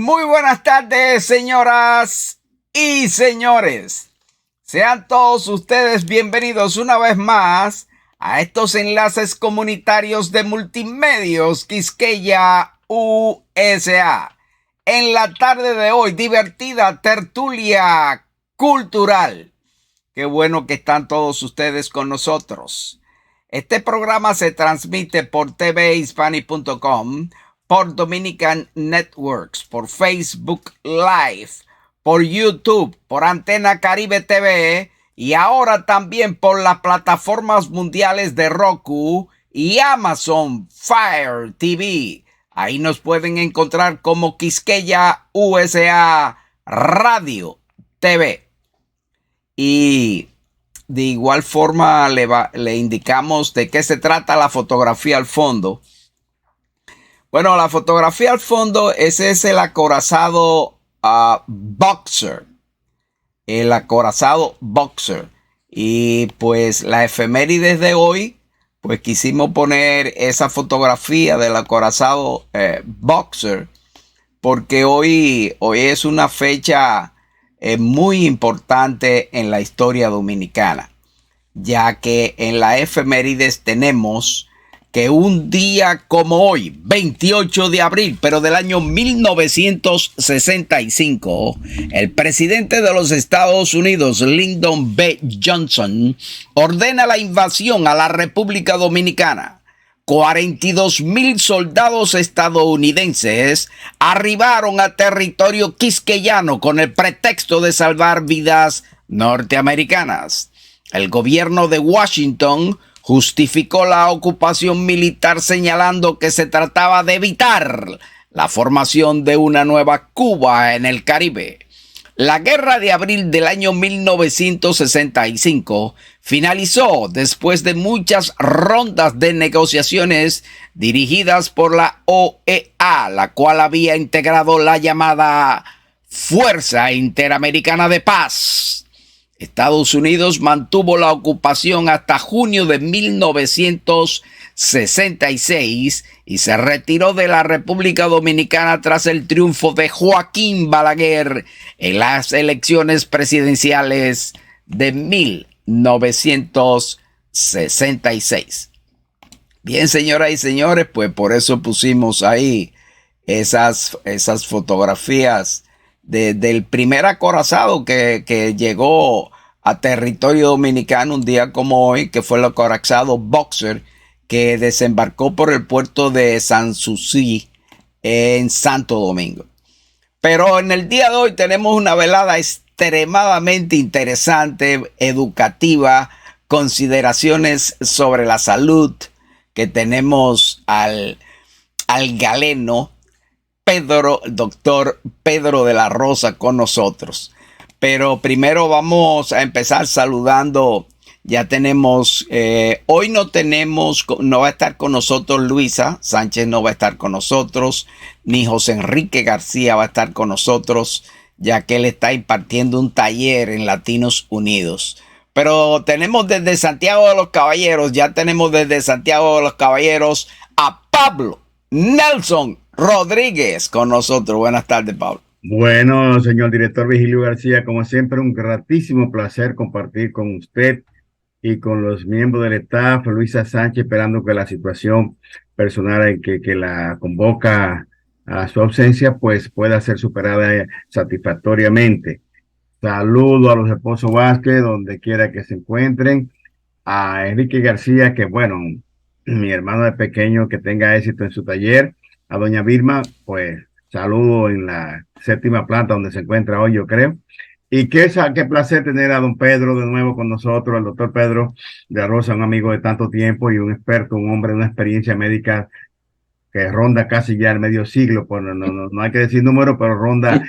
Muy buenas tardes, señoras y señores. Sean todos ustedes bienvenidos una vez más a estos enlaces comunitarios de Multimedios Quisqueya USA. En la tarde de hoy, divertida tertulia cultural. Qué bueno que están todos ustedes con nosotros. Este programa se transmite por tvhispanic.com, por Dominican Networks, por Facebook Live, por YouTube, por Antena Caribe TV y ahora también por las plataformas mundiales de Roku y Amazon Fire TV. Ahí nos pueden encontrar como Quisqueya USA Radio TV. Y de igual forma le indicamos de qué se trata la fotografía al fondo. Bueno, la fotografía al fondo, ese es el acorazado Boxer. El acorazado Boxer. Y pues la efemérides de hoy, pues quisimos poner esa fotografía del acorazado Boxer. Porque hoy es una fecha muy importante en la historia dominicana. Ya que en la efemérides tenemos que un día como hoy, 28 de abril, pero del año 1965, el presidente de los Estados Unidos, Lyndon B. Johnson, ordena la invasión a la República Dominicana. 42,000 soldados estadounidenses arribaron a territorio quisqueyano con el pretexto de salvar vidas norteamericanas. El gobierno de Washington justificó la ocupación militar señalando que se trataba de evitar la formación de una nueva Cuba en el Caribe. La Guerra de Abril del año 1965 finalizó después de muchas rondas de negociaciones dirigidas por la OEA, la cual había integrado la llamada Fuerza Interamericana de Paz. Estados Unidos mantuvo la ocupación hasta junio de 1966 y se retiró de la República Dominicana tras el triunfo de Joaquín Balaguer en las elecciones presidenciales de 1966. Bien, señoras y señores, pues por eso pusimos ahí esas fotografías del primer acorazado que llegó a territorio dominicano un día como hoy, que fue el acorazado Boxer, que desembarcó por el puerto de Sanssouci en Santo Domingo. Pero en el día de hoy tenemos una velada extremadamente interesante, educativa, consideraciones sobre la salud, que tenemos al galeno doctor Pedro de la Rosa con nosotros. Pero primero vamos a empezar saludando. Ya tenemos, hoy no va a estar con nosotros Luisa Sánchez, no va a estar con nosotros, ni José Enrique García va a estar con nosotros, ya que él está impartiendo un taller en Latinos Unidos. Pero tenemos desde Santiago de los Caballeros, a Pablo Nelson Rodríguez con nosotros. Buenas tardes, Pablo. Bueno, señor director Vigilio García, como siempre, un gratísimo placer compartir con usted y con los miembros del staff. Luisa Sánchez, esperando que la situación personal en que la convoca a su ausencia, pues pueda ser superada satisfactoriamente. Saludo a los esposos Vázquez, donde quiera que se encuentren. A Enrique García, que bueno, mi hermano de pequeño, que tenga éxito en su taller. A doña Vilma, pues saludo en la 7ª planta donde se encuentra hoy, yo creo. Y qué placer tener a don Pedro de nuevo con nosotros, el doctor Pedro de la Rosa, un amigo de tanto tiempo y un experto, un hombre de una experiencia médica que ronda casi ya el medio siglo, pues no hay que decir número, pero ronda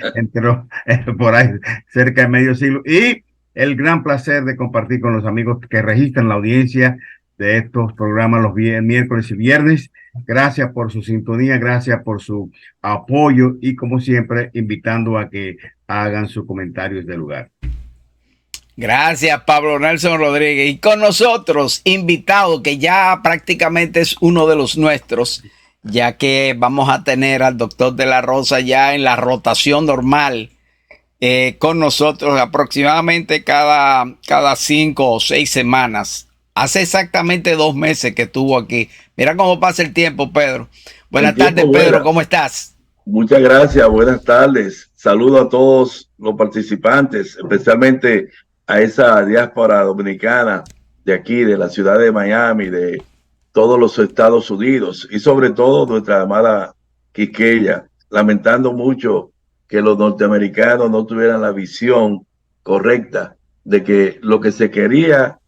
por ahí cerca de medio siglo. Y el gran placer de compartir con los amigos que registran la audiencia de estos programas los miércoles y viernes. Gracias por su sintonía, gracias por su apoyo y como siempre invitando a que hagan sus comentarios de lugar. Gracias, Pablo Nelson Rodríguez. Y con nosotros, invitado que ya prácticamente es uno de los nuestros, ya que vamos a tener al doctor de la Rosa ya en la rotación normal con nosotros aproximadamente cada 5 o 6 semanas. Hace exactamente 2 meses que estuvo aquí. Mira cómo pasa el tiempo, Pedro. El Buenas tiempo tardes, Pedro, vuela. ¿cómo estás? Muchas gracias, buenas tardes. Saludo a todos los participantes, especialmente a esa diáspora dominicana de aquí, de la ciudad de Miami, de todos los Estados Unidos y sobre todo nuestra amada Quisqueya, lamentando mucho que los norteamericanos no tuvieran la visión correcta de que lo que se quería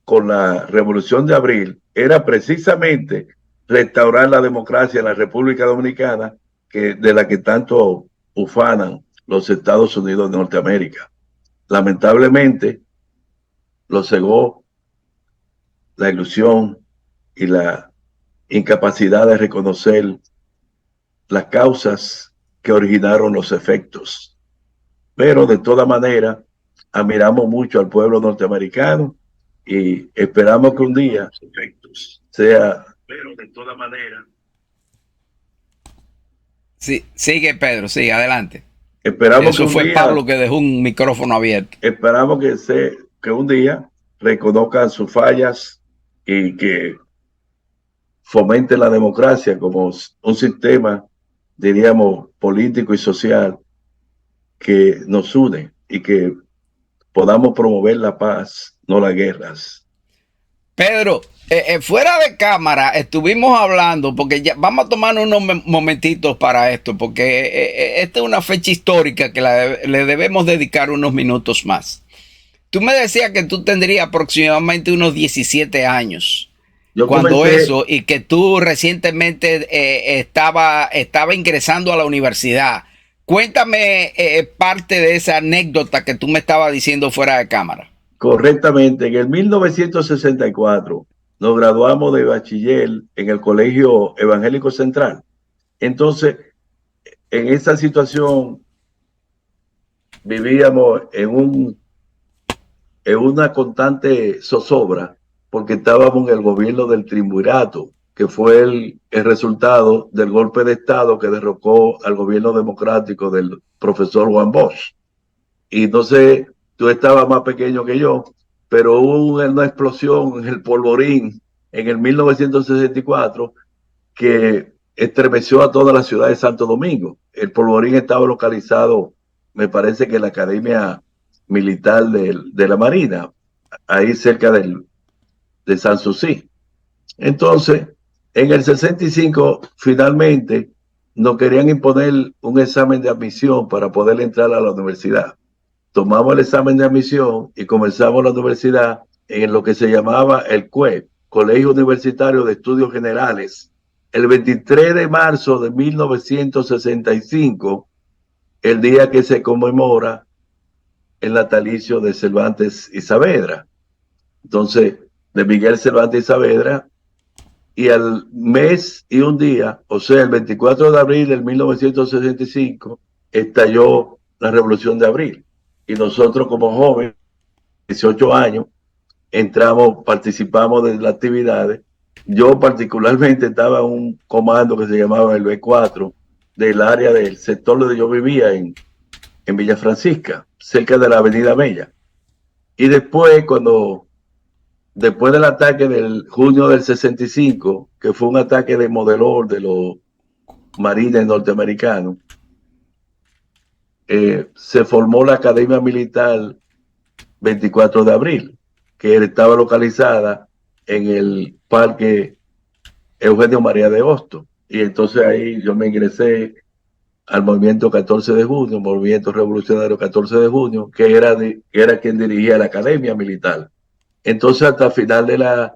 con la Revolución de Abril era precisamente restaurar la democracia en la República Dominicana, de la que tanto ufanan los Estados Unidos de Norteamérica. Lamentablemente, lo cegó la ilusión y la incapacidad de reconocer las causas que originaron los efectos. Pero de toda manera, admiramos mucho al pueblo norteamericano y esperamos que un día sea, pero de toda manera. Sí, sigue, Pedro, sigue, adelante. Esperamos que Eso un fue día, Pablo que dejó un micrófono abierto. esperamos que un día reconozcan sus fallas y que fomente la democracia como un sistema, diríamos, político y social que nos une y que podamos promover la paz, no las guerras. Pedro, fuera de cámara estuvimos hablando, porque ya vamos a tomar unos momentitos para esto, porque esta es una fecha histórica que le debemos dedicar unos minutos más. Tú me decías que tú tendrías aproximadamente unos 17 años Yo cuando comencé, eso, y que tú recientemente estaba ingresando a la universidad. Cuéntame parte de esa anécdota que tú me estabas diciendo fuera de cámara. correctamente, en el 1964 nos graduamos de bachiller en el Colegio Evangélico Central. Entonces, en esa situación vivíamos en una constante zozobra porque estábamos en el gobierno del triunvirato, que fue el resultado del golpe de Estado que derrocó al gobierno democrático del profesor Juan Bosch. Y entonces tú estabas más pequeño que yo, pero hubo una explosión en el Polvorín en el 1964 que estremeció a toda la ciudad de Santo Domingo. El Polvorín estaba localizado, me parece que en la Academia Militar de la Marina, ahí cerca de Sanssouci. Entonces, en el 65, finalmente, nos querían imponer un examen de admisión para poder entrar a la universidad. Tomamos el examen de admisión y comenzamos la universidad en lo que se llamaba el CUE, Colegio Universitario de Estudios Generales, el 23 de marzo de 1965, el día que se conmemora el natalicio de Cervantes y Saavedra. Entonces, de Miguel Cervantes y Saavedra, y al mes y un día, o sea, el 24 de abril de 1965, estalló la Revolución de Abril. Y nosotros como jóvenes, 18 años, entramos, participamos de las actividades. Yo particularmente estaba en un comando que se llamaba el B4 del área del sector donde yo vivía en Villa Francisca, cerca de la Avenida Mella. Y después, después del ataque del junio del 65, que fue un ataque de modelor de los marines norteamericanos, se formó la Academia Militar 24 de abril, que estaba localizada en el Parque Eugenio María de Hostos. Y entonces ahí yo me ingresé al movimiento 14 de junio, movimiento revolucionario 14 de junio, que era quien dirigía la Academia Militar. Entonces hasta el final de la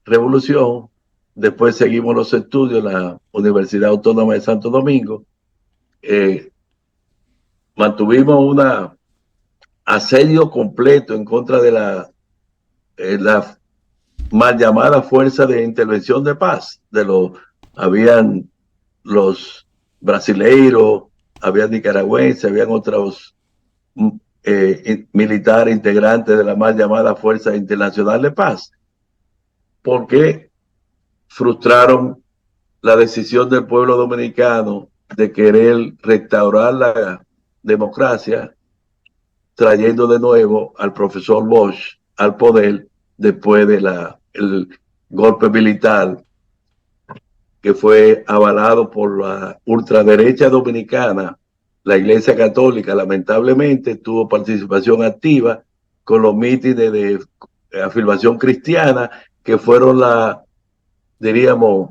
revolución, después seguimos los estudios en la Universidad Autónoma de Santo Domingo, mantuvimos un asedio completo en contra de la mal llamada Fuerza de Intervención de Paz. Habían los brasileiros, habían nicaragüenses, habían otros militares integrantes de la mal llamada Fuerza Internacional de Paz, porque frustraron la decisión del pueblo dominicano de querer restaurar la democracia, trayendo de nuevo al profesor Bosch al poder después de el golpe militar que fue avalado por la ultraderecha dominicana. La Iglesia Católica lamentablemente tuvo participación activa con los mítines de afirmación cristiana que fueron diríamos,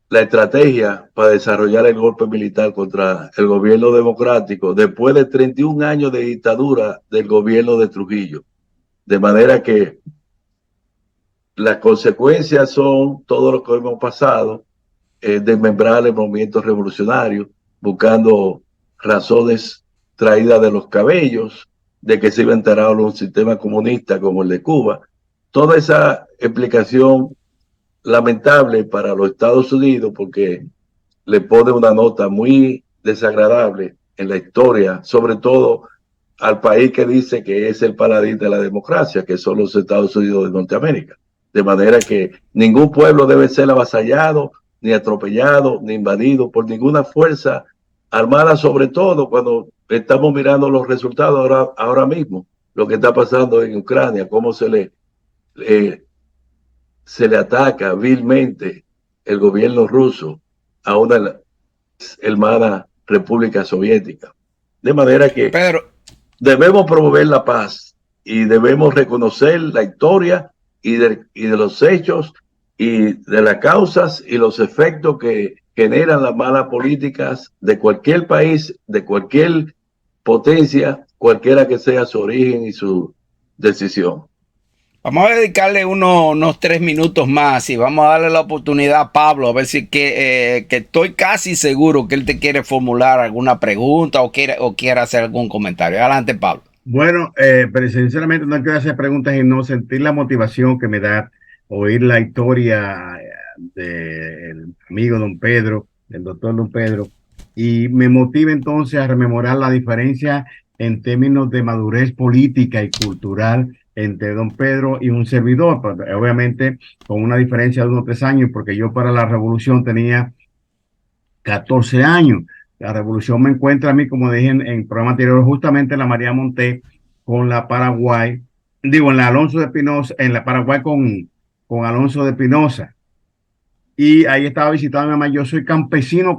la estrategia para desarrollar el golpe militar contra el gobierno democrático después de 31 años de dictadura del gobierno de Trujillo. De manera que las consecuencias son todo lo que hemos pasado, desmembrar el movimiento revolucionario, buscando razones traídas de los cabellos, de que se iba a enterar un sistema comunista como el de Cuba. Toda esa explicación lamentable para los Estados Unidos, porque le pone una nota muy desagradable en la historia, sobre todo al país que dice que es el paladín de la democracia, que son los Estados Unidos de Norteamérica. De manera que ningún pueblo debe ser avasallado, ni atropellado, ni invadido por ninguna fuerza armada, sobre todo cuando estamos mirando los resultados ahora mismo, lo que está pasando en Ucrania, cómo se le ataca vilmente el gobierno ruso a una hermana República Soviética. De manera que Pedro, debemos promover la paz y debemos reconocer la historia y de los hechos y de las causas y los efectos que generan las malas políticas de cualquier país, de cualquier potencia, cualquiera que sea su origen y su decisión. vamos a dedicarle unos 3 minutos más y vamos a darle la oportunidad a Pablo a ver si que estoy casi seguro que él te quiere formular alguna pregunta o quiere hacer algún comentario. Adelante, Pablo. Bueno, pero sinceramente no quiero hacer preguntas y no sentir la motivación que me da oír la historia del amigo don Pedro, del doctor don Pedro, y me motiva entonces a rememorar la diferencia en términos de madurez política y cultural entre don Pedro y un servidor, obviamente con una diferencia de unos 3 años, porque yo para la revolución tenía 14 años. La revolución me encuentra a mí, como dije en el programa anterior, justamente en la María Monté con la Paraguay, digo, en la Alonso de Espinosa, en la Paraguay con Alonso de Espinosa. Y ahí estaba visitando a mi mamá. Yo soy campesino,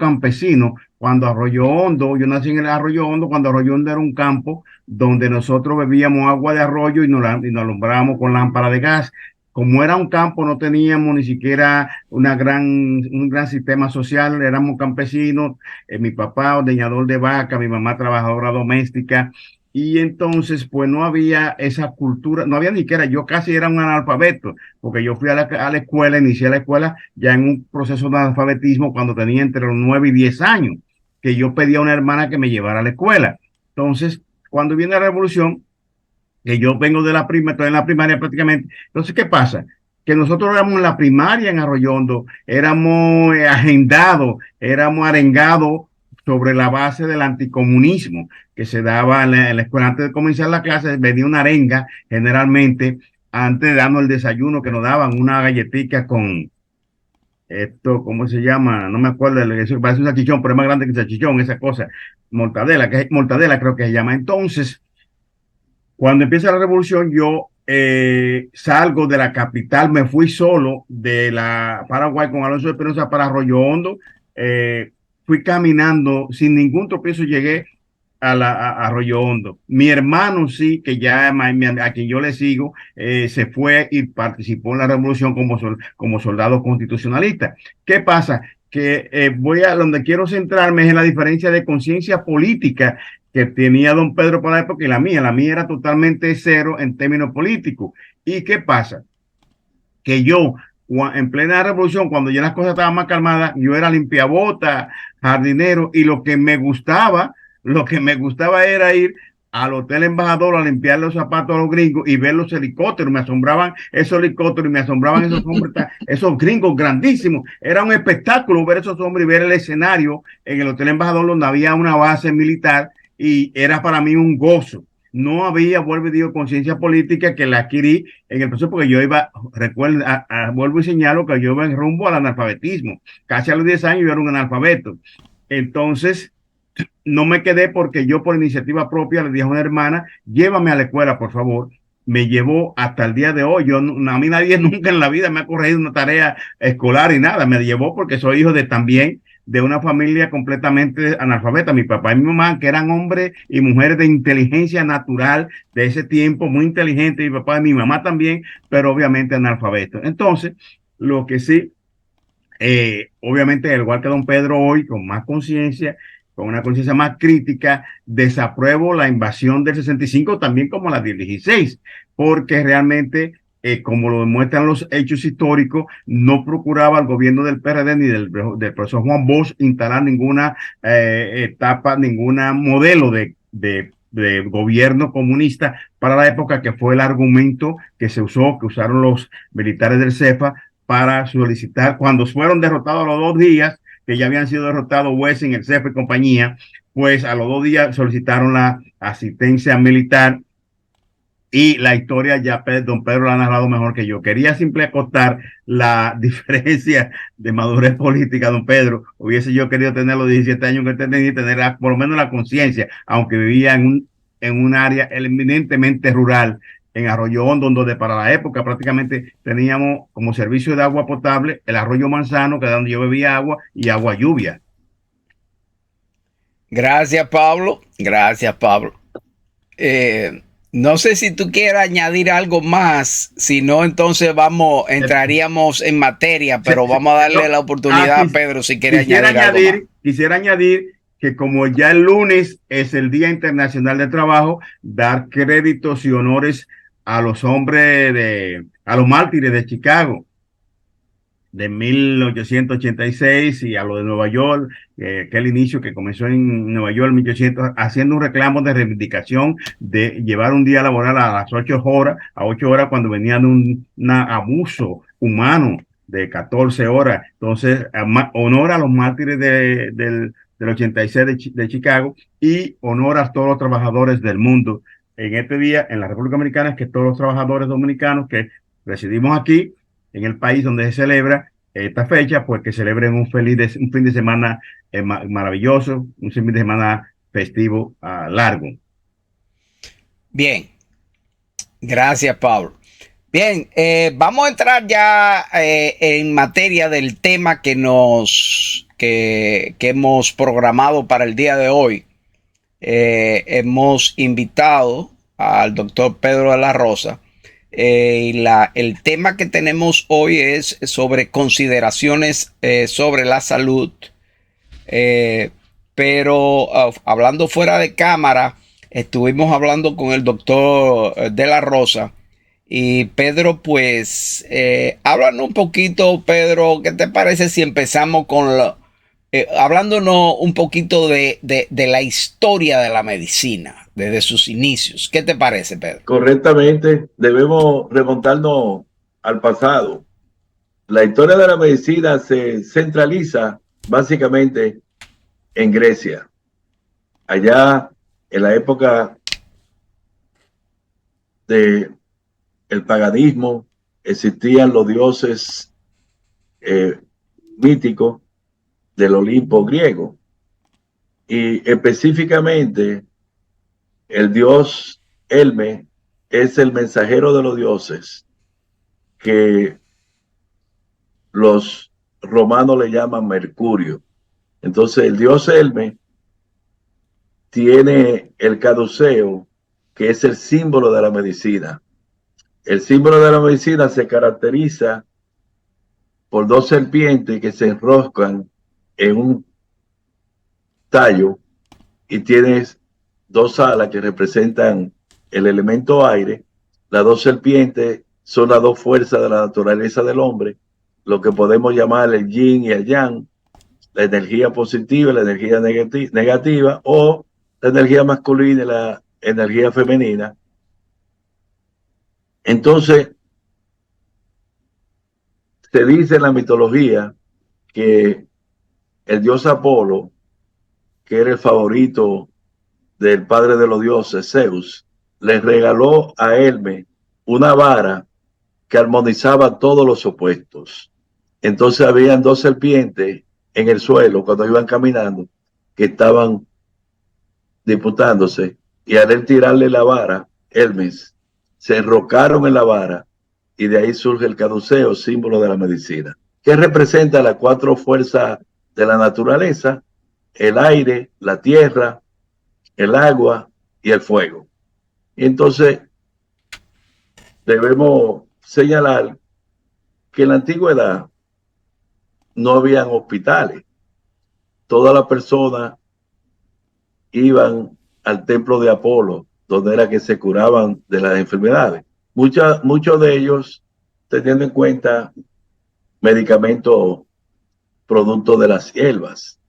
cuando Arroyo Hondo, yo nací en el Arroyo Hondo, cuando Arroyo Hondo era un campo donde nosotros bebíamos agua de arroyo y nos alumbrábamos con lámpara de gas. Como era un campo, no teníamos ni siquiera un gran sistema social, éramos campesinos, mi papá ordeñador de vaca, mi mamá trabajadora doméstica, y entonces pues no había esa cultura, no había ni siquiera, yo casi era un analfabeto, porque yo fui a la escuela, inicié la escuela ya en un proceso de analfabetismo cuando tenía entre los 9 y 10 años, que yo pedí a una hermana que me llevara a la escuela. Entonces, cuando viene la revolución, que yo vengo de estoy en la primaria prácticamente. Entonces, ¿qué pasa? Que nosotros éramos en la primaria en Arroyo Hondo, éramos agendados, éramos arengados sobre la base del anticomunismo que se daba en la escuela. Antes de comenzar la clase, venía una arenga, generalmente, antes de darnos el desayuno, que nos daban una galletita con esto, ¿cómo se llama? No me acuerdo, eso parece un salchichón, pero es más grande que un salchichón, esa cosa, mortadela creo que se llama. Entonces, cuando empieza la revolución, yo salgo de la capital, me fui solo de la Paraguay con Alonso de Espinosa para Arroyo Hondo. Fui caminando sin ningún tropiezo, llegué a Arroyo Hondo. Mi hermano sí, que ya a quien yo le sigo, se fue y participó en la revolución como soldado constitucionalista. ¿Qué pasa? Que voy a donde quiero centrarme es en la diferencia de conciencia política que tenía don Pedro para la época y la mía. La mía era totalmente cero en términos políticos. ¿Y qué pasa? Que yo, en plena revolución, cuando ya las cosas estaban más calmadas, yo era limpiabota, jardinero, y lo que me gustaba era ir al Hotel Embajador a limpiar los zapatos a los gringos y ver los helicópteros. Me asombraban esos helicópteros y me asombraban esos hombres, esos gringos grandísimos. Era un espectáculo ver esos hombres y ver el escenario en el Hotel Embajador donde había una base militar y era para mí un gozo. no había, vuelvo y digo, conciencia política que la adquirí en el proceso, porque yo iba, recuerdo, vuelvo y señalo que yo iba en rumbo al analfabetismo. Casi a los 10 años yo era un analfabeto. Entonces, no me quedé porque yo por iniciativa propia le dije a una hermana, llévame a la escuela, por favor. Me llevó hasta el día de hoy. Yo, a mí nadie nunca en la vida me ha corregido una tarea escolar y nada. Me llevó porque soy hijo de también de una familia completamente analfabeta. Mi papá y mi mamá, que eran hombres y mujeres de inteligencia natural de ese tiempo, muy inteligentes. Mi papá y mi mamá también, pero obviamente analfabetos. Entonces, lo que sí, obviamente, al igual que don Pedro hoy, con más conciencia, con una conciencia más crítica, desapruebo la invasión del 65 también como la del 16, porque realmente, como lo demuestran los hechos históricos, no procuraba el gobierno del PRD ni del profesor Juan Bosch instalar ninguna etapa, ninguna modelo de gobierno comunista para la época, que fue el argumento que se usó, que usaron los militares del CEFA para solicitar, cuando fueron derrotados a los 2 días, que ya habían sido derrotados Wessing, el CEF y compañía, pues a los 2 días solicitaron la asistencia militar, y la historia ya don Pedro la ha narrado mejor que yo. Quería simple acotar la diferencia de madurez política, don Pedro. Hubiese yo querido tener los 17 años que tenía y tener por lo menos la conciencia, aunque vivía en un área eminentemente rural, en Arroyo Hondo, donde para la época prácticamente teníamos como servicio de agua potable el arroyo Manzano, que es donde yo bebía agua, y agua lluvia. Gracias, Pablo. Gracias, Pablo. No sé si tú quieres añadir algo más, si no, entonces entraríamos en materia, pero vamos a darle la oportunidad a Pedro si quiere añadir algo más. Quisiera añadir que como ya el lunes es el Día Internacional del Trabajo, dar créditos y honores a los a los mártires de Chicago de 1886 y a lo de Nueva York, que el inicio que comenzó en Nueva York en 1800, haciendo un reclamo de reivindicación de llevar un día laboral a las 8 horas, a 8 horas, cuando venían un abuso humano de 14 horas. Entonces, honor a los mártires del 86 de Chicago, y honor a todos los trabajadores del mundo. En este día, en la República Dominicana, es que todos los trabajadores dominicanos que residimos aquí, en el país donde se celebra esta fecha, pues que celebren un fin de semana maravilloso, un fin de semana festivo largo. Bien, gracias, Pablo. Bien, vamos a entrar ya en materia del tema que hemos programado para el día de hoy. Hemos invitado al doctor Pedro de la Rosa. El tema que tenemos hoy es sobre consideraciones sobre la salud, pero hablando fuera de cámara, estuvimos hablando con el doctor de la Rosa, y Pedro, pues, háblanos un poquito, Pedro, ¿qué te parece si empezamos con hablándonos un poquito de la historia de la medicina, desde sus inicios? ¿Qué te parece, Pedro? Correctamente, debemos remontarnos al pasado. La historia de la medicina se centraliza básicamente en Grecia. Allá, en la época del paganismo, existían los dioses míticos del Olimpo griego, y específicamente el dios Hermes es el mensajero de los dioses, que los romanos le llaman Mercurio. Entonces el dios Hermes tiene el caduceo, que es el símbolo de la medicina. El símbolo de la medicina se caracteriza por 2 serpientes que se enroscan en un tallo, y tienes 2 alas que representan el elemento aire. Las 2 serpientes son las 2 fuerzas de la naturaleza del hombre, lo que podemos llamar el yin y el yang, la energía positiva y la energía negativa, o la energía masculina y la energía femenina. Entonces, se dice en la mitología que el dios Apolo, que era el favorito del padre de los dioses, Zeus, le regaló a Hermes una vara que armonizaba todos los opuestos. Entonces habían dos serpientes en el suelo cuando iban caminando que estaban disputándose, y al él tirarle la vara, Hermes, se enrocaron en la vara, y de ahí surge el caduceo, símbolo de la medicina, que representa las cuatro fuerzas de la naturaleza: el aire, la tierra, el agua y el fuego. Y entonces debemos señalar que en la antigüedad no habían hospitales. Todas las personas iban al templo de Apolo, donde era que se curaban de las enfermedades. Muchos de ellos teniendo en cuenta medicamentos producto de las hierbas.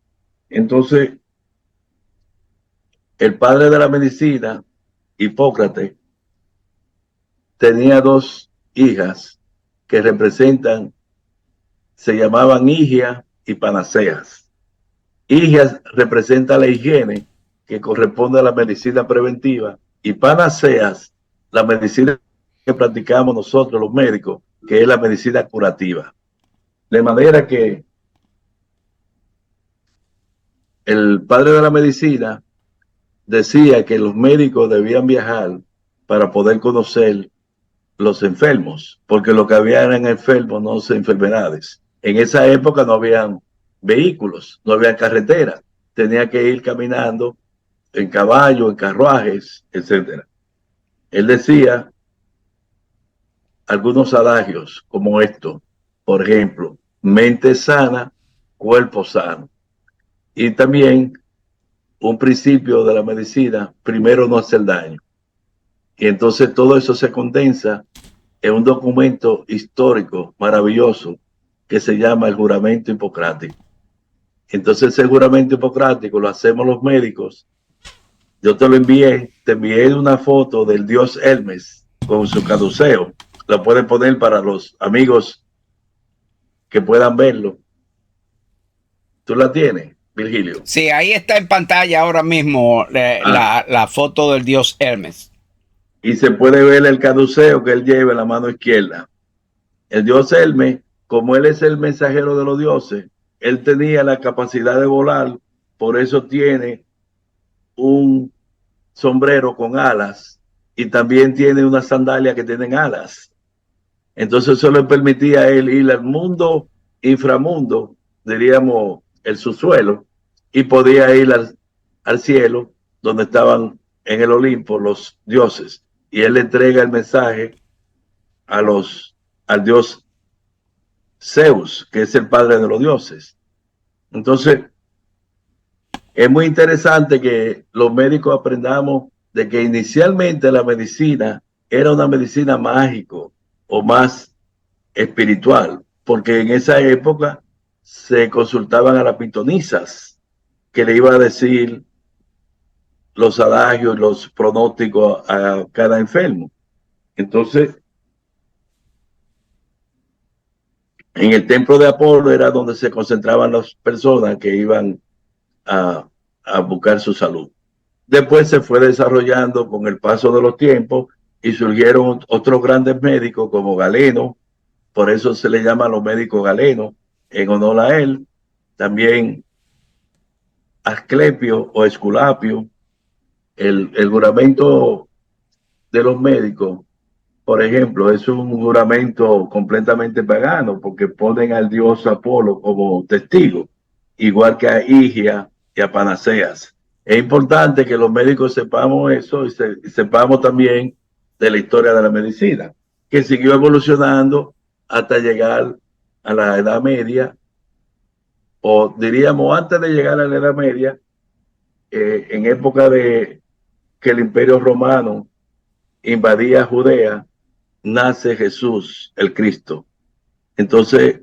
Entonces, el padre de la medicina, Hipócrates, tenía dos hijas que representan, se llamaban Higia y Panaceas. Higia representa la higiene, que corresponde a la medicina preventiva, y Panaceas, la medicina que practicamos nosotros los médicos, que es la medicina curativa. De manera que el padre de la medicina decía que los médicos debían viajar para poder conocer los enfermos, porque lo que había eran enfermos, no enfermedades. En esa época no habían vehículos, no había carretera, tenía que ir caminando en caballo, en carruajes, etc. Él decía algunos adagios como esto, por ejemplo: mente sana, cuerpo sano. Y también un principio de la medicina: primero no hacer daño. Y entonces todo eso se condensa en un documento histórico maravilloso que se llama el juramento hipocrático. Entonces ese juramento hipocrático lo hacemos los médicos. Yo te lo envié, te envié una foto del dios Hermes con su caduceo. La pueden poner para los amigos que puedan verlo. ¿Tú la tienes, Virgilio? Sí, ahí está en pantalla ahora mismo la foto del dios Hermes. Y se puede ver el caduceo que él lleva en la mano izquierda. El dios Hermes, como él es el mensajero de los dioses, él tenía la capacidad de volar, por eso tiene un sombrero con alas y también tiene una sandalia que tienen alas. Entonces eso le permitía a él ir al mundo inframundo, diríamos el subsuelo, y podía ir al cielo, donde estaban en el Olimpo los dioses, y él le entrega el mensaje al dios Zeus, que es el padre de los dioses. Entonces, es muy interesante que los médicos aprendamos de que inicialmente la medicina era una medicina mágico o más espiritual, porque en esa época se consultaban a las pitonisas, que le iba a decir los adagios, los pronósticos a cada enfermo. Entonces, en el templo de Apolo era donde se concentraban las personas que iban a buscar su salud. Después se fue desarrollando con el paso de los tiempos y surgieron otros grandes médicos como Galeno, por eso se le llama a los médicos Galeno, en honor a él. También Asclepio o Esculapio. El juramento de los médicos, por ejemplo, es un juramento completamente pagano, porque ponen al dios Apolo como testigo, igual que a Higia y a Panaceas. Es importante que los médicos sepamos eso y sepamos también de la historia de la medicina, que siguió evolucionando hasta llegar a la Edad Media, o diríamos antes de llegar a la Edad Media, en época de que el Imperio Romano invadía Judea, nace Jesús, el Cristo. Entonces,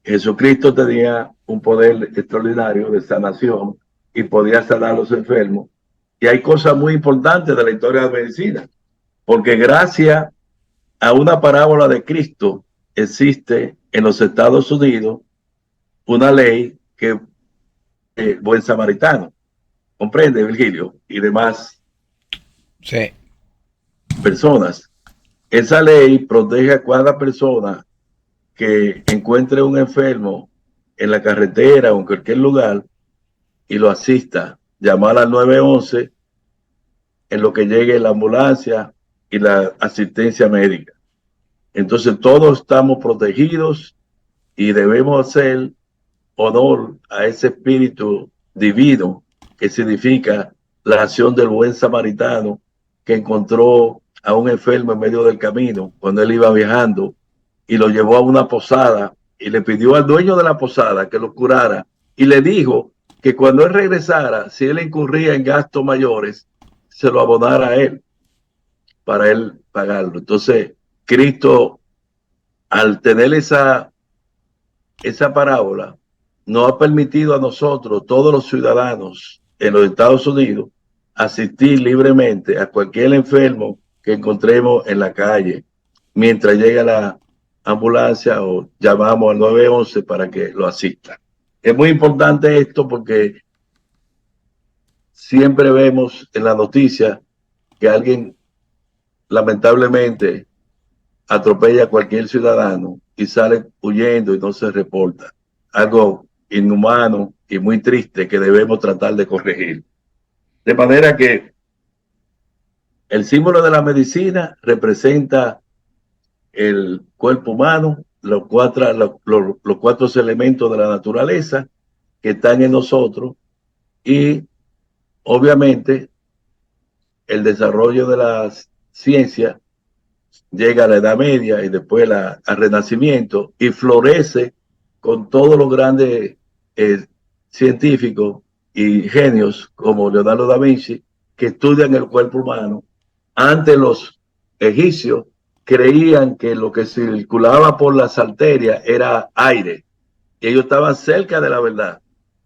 Jesucristo tenía un poder extraordinario de sanación y podía sanar a los enfermos. Y hay cosas muy importantes de la historia de la medicina, porque gracias a una parábola de Cristo existe en los Estados Unidos una ley que buen samaritano. ¿Comprende, Virgilio? Y demás Sí. personas. Esa ley protege a cada persona que encuentre un enfermo en la carretera o en cualquier lugar y lo asista. Llamar al 911 en lo que llegue la ambulancia y la asistencia médica. Entonces todos estamos protegidos y debemos hacer honor a ese espíritu divino que significa la acción del buen samaritano que encontró a un enfermo en medio del camino cuando él iba viajando y lo llevó a una posada y le pidió al dueño de la posada que lo curara y le dijo que cuando él regresara, si él incurría en gastos mayores, se lo abonara a él para él pagarlo. Entonces, Cristo, al tener esa parábola, nos ha permitido a nosotros, todos los ciudadanos en los Estados Unidos, asistir libremente a cualquier enfermo que encontremos en la calle mientras llega la ambulancia o llamamos al 911 para que lo asista. Es muy importante esto porque siempre vemos en la noticia que alguien lamentablemente atropella a cualquier ciudadano y sale huyendo y no se reporta. Algo inhumano y muy triste que debemos tratar de corregir. De manera que el símbolo de la medicina representa el cuerpo humano, los cuatro elementos de la naturaleza que están en nosotros y obviamente el desarrollo de la ciencia llega a la Edad Media y después al Renacimiento y florece con todos los grandes científicos y genios como Leonardo da Vinci que estudian el cuerpo humano. Antes los egipcios creían que lo que circulaba por las arterias era aire y ellos estaban cerca de la verdad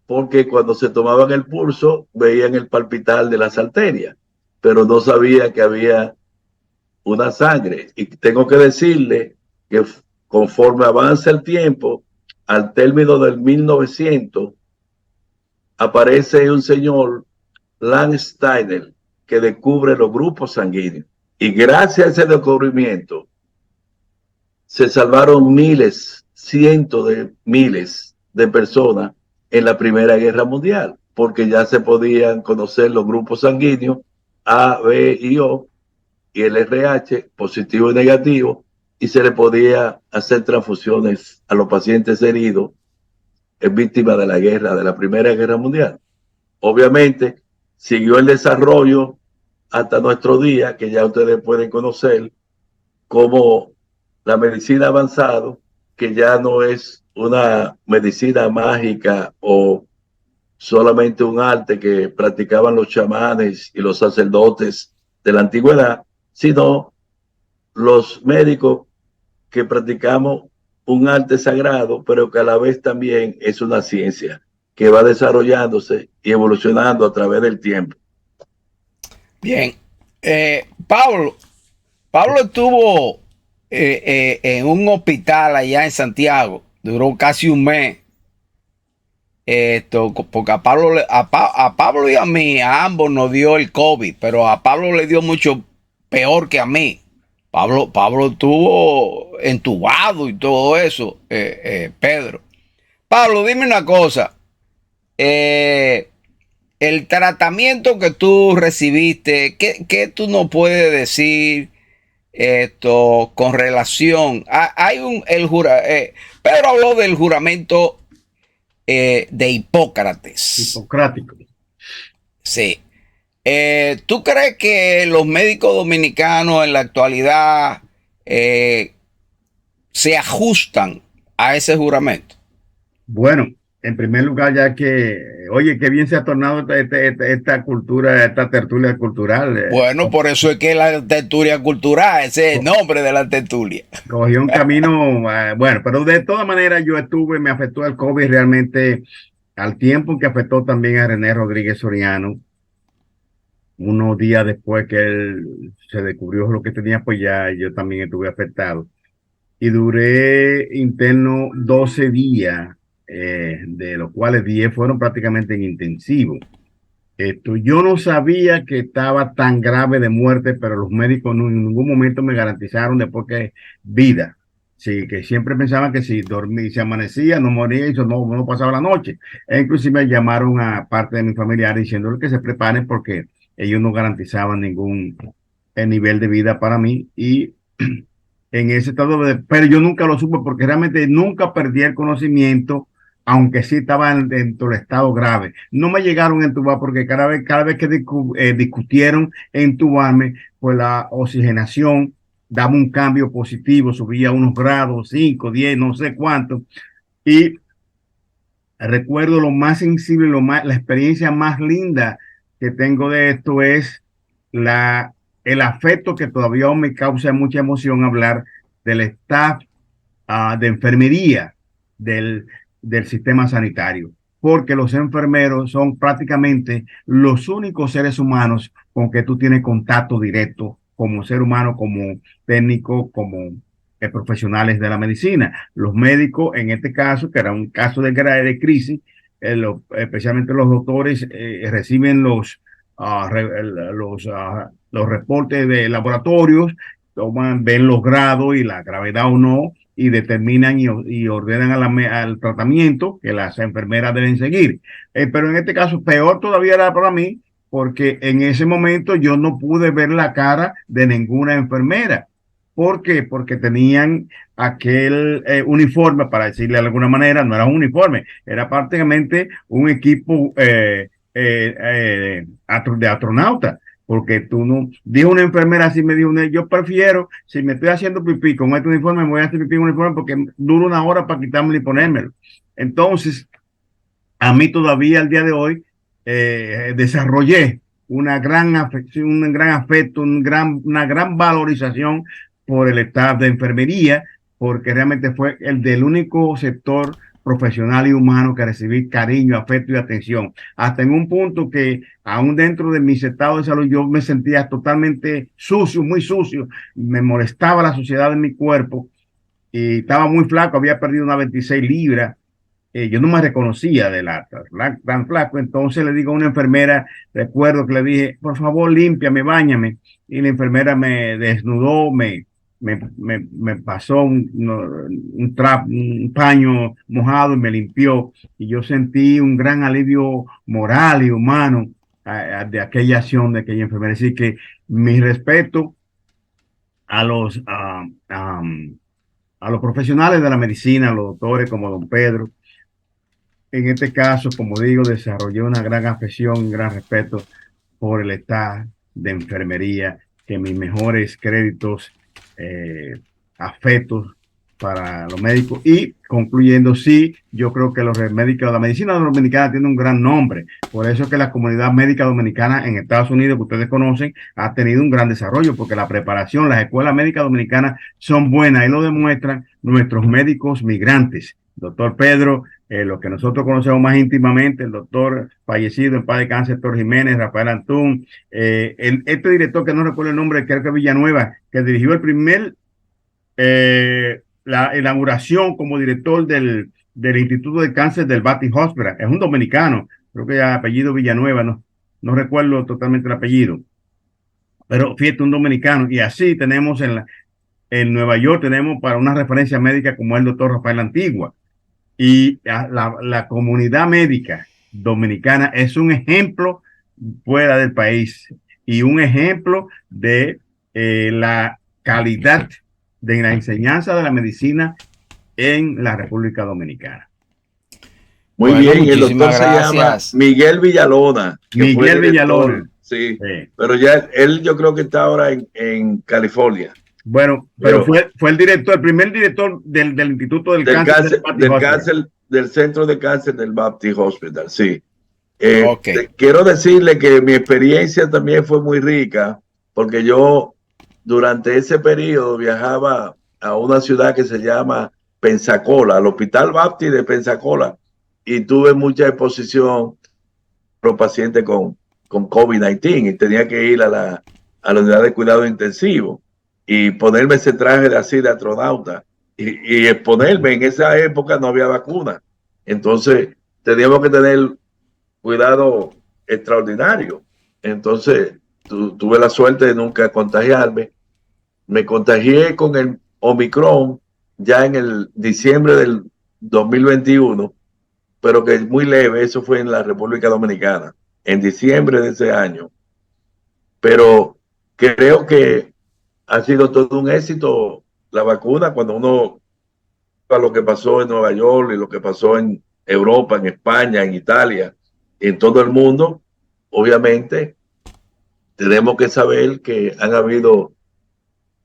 porque cuando se tomaban el pulso veían el palpitar de las arterias, pero no sabían que había una sangre. Y tengo que decirle que conforme avanza el tiempo, al término del 1900, aparece un señor, Landsteiner, que descubre los grupos sanguíneos. Y gracias a ese descubrimiento, se salvaron miles, cientos de miles de personas en la Primera Guerra Mundial, porque ya se podían conocer los grupos sanguíneos A, B y O, y el RH positivo y negativo, y se le podía hacer transfusiones a los pacientes heridos en víctimas de la guerra, de la Primera Guerra Mundial. Obviamente, siguió el desarrollo hasta nuestro día, que ya ustedes pueden conocer, como la medicina avanzada, que ya no es una medicina mágica o solamente un arte que practicaban los chamanes y los sacerdotes de la antigüedad, sino los médicos que practicamos un arte sagrado, pero que a la vez también es una ciencia que va desarrollándose y evolucionando a través del tiempo. Bien. Pablo estuvo en un hospital allá en Santiago, duró casi un mes. Porque a Pablo y a mí, a ambos nos dio el COVID, pero a Pablo le dio mucho peor que a mí. Pablo estuvo entubado y todo eso, Pedro. Pablo, dime una cosa. El tratamiento que tú recibiste, ¿qué tú nos puedes decir con relación? Pedro habló del juramento de Hipócrates. Hipocrático. Sí. ¿Tú crees que los médicos dominicanos en la actualidad se ajustan a ese juramento? Bueno, en primer lugar, ya que, oye, qué bien se ha tornado esta cultura, esta tertulia cultural. Bueno, por eso es que la tertulia cultural, ese es el nombre de la tertulia. Cogió un camino, bueno, pero de todas maneras me afectó el COVID realmente al tiempo en que afectó también a René Rodríguez Soriano. Unos días después que él se descubrió lo que tenía, pues ya yo también estuve afectado. Y duré interno 12 días, de los cuales 10 fueron prácticamente en intensivo. Yo no sabía que estaba tan grave de muerte, pero los médicos en ningún momento me garantizaron después que vida. Sí, que siempre pensaban que si dormía, si amanecía, no moría y eso no pasaba la noche. E inclusive llamaron a parte de mi familiar diciéndole que se preparen porque ellos no garantizaban ningún nivel de vida para mí. Y en ese estado pero yo nunca lo supe porque realmente nunca perdí el conocimiento, aunque sí estaba dentro del estado grave. No me llegaron a entubar porque cada vez que discutieron entubarme, pues la oxigenación daba un cambio positivo, subía unos grados, 5, 10, no sé cuánto. Y recuerdo lo más sensible, la experiencia más linda que tengo de esto es la, el afecto que todavía me causa mucha emoción hablar del staff de enfermería del sistema sanitario, porque los enfermeros son prácticamente los únicos seres humanos con que tú tienes contacto directo como ser humano, como técnico, como profesionales de la medicina. Los médicos, en este caso, que era un caso de crisis, especialmente los doctores reciben los reportes de laboratorios, ven los grados y la gravedad o no, y determinan y ordenan al tratamiento que las enfermeras deben seguir. Pero en este caso, peor todavía era para mí, porque en ese momento yo no pude ver la cara de ninguna enfermera. ¿Por qué? Porque tenían aquel uniforme, para decirle de alguna manera, no era un uniforme, era prácticamente un equipo de astronauta. Porque tú no, dijo una enfermera así, me dijo, yo prefiero, si me estoy haciendo pipí con este uniforme, me voy a hacer pipí con un uniforme porque dura una hora para quitármelo y ponérmelo. Entonces, a mí todavía al día de hoy desarrollé una gran afección, un gran afecto, una gran valorización por el staff de enfermería, porque realmente fue el del único sector profesional y humano que recibí cariño, afecto y atención. Hasta en un punto que aún dentro de mis estados de salud yo me sentía totalmente sucio, muy sucio, me molestaba la suciedad de mi cuerpo y estaba muy flaco, había perdido unas 26 libras. Yo no me reconocía de tan flaco, entonces le digo a una enfermera, recuerdo que le dije, por favor, límpiame, báñame, y la enfermera me desnudó, me pasó un paño mojado y me limpió, y yo sentí un gran alivio moral y humano de aquella acción de aquella enfermera. Así que mi respeto a a los profesionales de la medicina, a los doctores como don Pedro. En este caso, como digo, desarrollé una gran afección, un gran respeto por el staff de enfermería, que mis mejores créditos, afectos para los médicos. Y concluyendo, sí, yo creo que los médicos, la medicina dominicana tiene un gran nombre. Por eso es que la comunidad médica dominicana en Estados Unidos, que ustedes conocen, ha tenido un gran desarrollo, porque la preparación, las escuelas médicas dominicanas son buenas y lo demuestran nuestros médicos migrantes. Doctor Pedro, lo que nosotros conocemos más íntimamente, el doctor fallecido en paz de cáncer, Héctor Jiménez, Rafael Antún, este director que no recuerdo el nombre, creo que Villanueva, que dirigió la inauguración como director del Instituto de Cáncer del Baptist Hospital. Es un dominicano, creo que apellido Villanueva, no recuerdo totalmente el apellido, pero fíjate, un dominicano. Y así tenemos en Nueva York, tenemos para una referencia médica como el doctor Rafael Antigua. Y la comunidad médica dominicana es un ejemplo fuera del país y un ejemplo de la calidad de la enseñanza de la medicina en la República Dominicana. Muy bueno, bien, el doctor gracias. Se llama Miguel Villalona. Miguel Villalona. Sí, pero ya él yo creo que está ahora en California. Bueno, pero fue el primer director del Instituto del Cáncer del Centro de Cáncer del Baptist Hospital, sí. Okay. Quiero decirle que mi experiencia también fue muy rica, porque yo durante ese periodo viajaba a una ciudad que se llama Pensacola, al Hospital Baptist de Pensacola, y tuve mucha exposición a los pacientes con COVID-19 y tenía que ir a la unidad de cuidado intensivo y ponerme ese traje de astronauta y exponerme. En esa época no había vacuna, entonces teníamos que tener cuidado extraordinario. Entonces, tuve la suerte de nunca contagiarme. Me contagié con el Omicron ya en el diciembre del 2021, pero que es muy leve. Eso fue en la República Dominicana, en diciembre de ese año. Pero creo que ha sido todo un éxito la vacuna cuando uno a lo que pasó en Nueva York y lo que pasó en Europa, en España, en Italia, en todo el mundo. Obviamente tenemos que saber que han habido,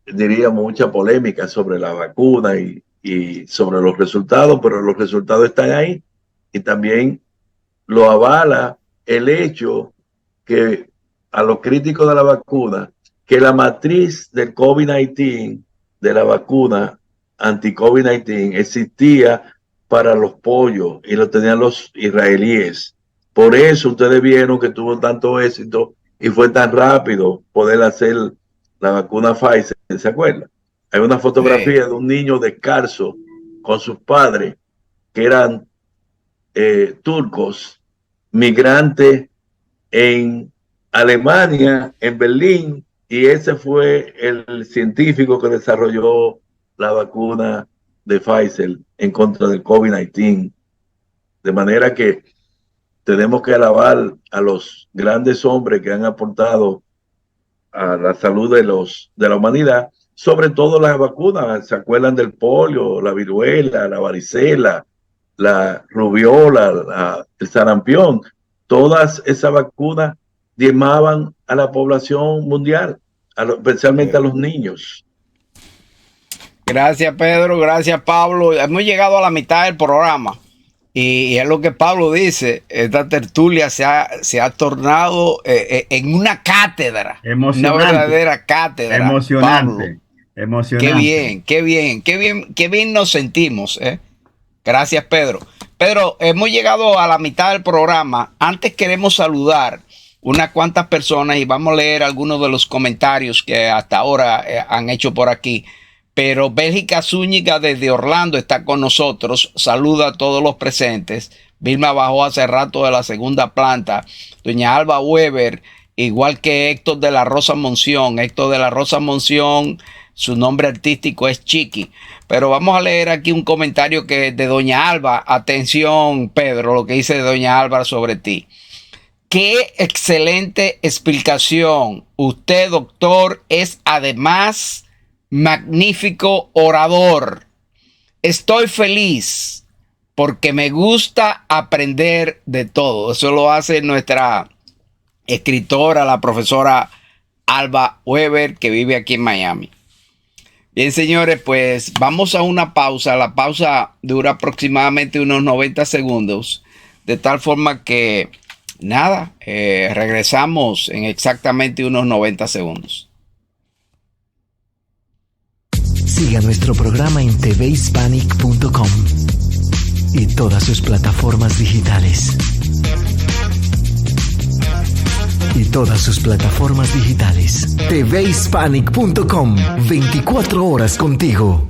diría, mucha polémica sobre la vacuna y sobre los resultados, pero los resultados están ahí y también lo avala el hecho que a los críticos de la vacuna, que la matriz del COVID-19, de la vacuna anti-COVID-19, existía para los pollos y lo tenían los israelíes. Por eso ustedes vieron que tuvo tanto éxito y fue tan rápido poder hacer la vacuna Pfizer, ¿se acuerdan? Hay una fotografía de un niño descalzo con sus padres que eran turcos, migrantes en Alemania, en Berlín, y ese fue el científico que desarrolló la vacuna de Pfizer en contra del COVID-19. De manera que tenemos que alabar a los grandes hombres que han aportado a la salud de la humanidad, sobre todo las vacunas. ¿Se acuerdan del polio, la viruela, la varicela, la rubiola, el sarampión? Todas esas vacunas diezmaban a la población mundial, especialmente a los niños. Gracias, Pedro. Gracias, Pablo. Hemos llegado a la mitad del programa. Y es lo que Pablo dice, esta tertulia se ha tornado en una cátedra. Una verdadera cátedra. Emocionante. Pablo. Emocionante. Qué bien nos sentimos. Gracias, Pedro. Pedro, hemos llegado a la mitad del programa. Antes queremos saludar unas cuantas personas y vamos a leer algunos de los comentarios que hasta ahora han hecho por aquí. Pero Bélgica Zúñiga desde Orlando está con nosotros. Saluda a todos los presentes. Vilma bajó hace rato de la segunda planta. Doña Alba Weber, igual que Héctor de la Rosa Monción. Héctor de la Rosa Monción, su nombre artístico es Chiqui. Pero vamos a leer aquí un comentario que es de Doña Alba. Atención, Pedro, lo que dice Doña Alba sobre ti. Qué excelente explicación. Usted, doctor, es además magnífico orador. Estoy feliz porque me gusta aprender de todo. Eso lo hace nuestra escritora, la profesora Alba Weber, que vive aquí en Miami. Bien, señores, pues vamos a una pausa. La pausa dura aproximadamente unos 90 segundos, de tal forma que nada, regresamos en exactamente unos 90 segundos. Siga nuestro programa en tvhispanic.com y todas sus plataformas digitales. tvhispanic.com, 24 horas contigo.